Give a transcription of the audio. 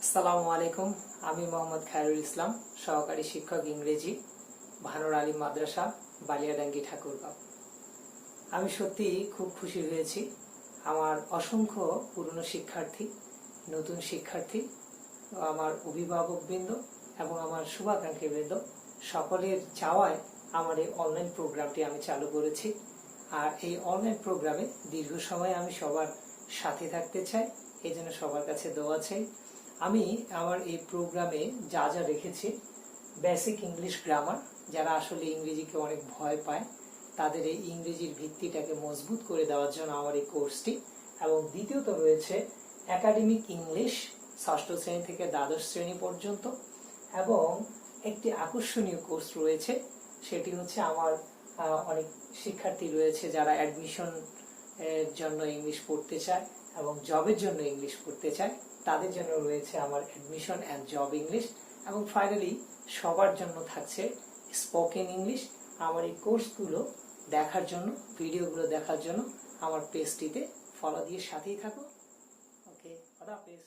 আসসালামু আলাইকুম। আমি মোহাম্মদ খায়রুল ইসলাম, সহকারী শিক্ষক ইংরেজি, ভানুর আলী মাদ্রাসা, বালিয়াডাঙ্গি, ঠাকুরগাঁও। আমি সত্যি খুব খুশি হয়েছি। আমার অসংখ্য পুরনো শিক্ষার্থী, নতুন শিক্ষার্থী, আমার অভিভাবকবৃন্দ এবং আমার শুভাকাঙ্ক্ষীবৃন্দ সকলের চাওয়ায় আমার এই অনলাইন প্রোগ্রামটি আমি চালু করেছি। আর এই অনলাইন প্রোগ্রামে দীর্ঘ সময় আমি সবার সাথে থাকতে চাই, এই জন্য সবার কাছে দোয়া চাই। আমি আমার এই প্রোগ্রামে যা যা রেখেছি, বেসিক ইংলিশ গ্রামার, যারা আসলে ইংরেজিকে অনেক ভয় পায় তাদের এই ইংরেজির ভিত্তিটাকে মজবুত করে দেওয়ার জন্য আমার এই কোর্সটি। এবং দ্বিতীয়ত রয়েছে একাডেমিক ইংলিশ, ষষ্ঠ শ্রেণী থেকে দ্বাদশ শ্রেণী পর্যন্ত। এবং একটি আকর্ষণীয় কোর্স রয়েছে, সেটি হচ্ছে আমার অনেক শিক্ষার্থী রয়েছে যারা অ্যাডমিশন এর জন্য ইংলিশ পড়তে চায় এবং জবের জন্য ইংলিশ পড়তে চায়, তাদের জন্য রয়েছে আমার অ্যাডমিশন অ্যান্ড জব ইংলিশ। এবং ফাইনালি সবার জন্য থাকছে স্পোকেন ইংলিশ। আমার এই কোর্সগুলো দেখার জন্য, ভিডিওগুলো দেখার জন্য আমার পেজটিতে ফলো দিয়ে সাথেই থাকো। ওকে, আল্লাহ হাফেজ।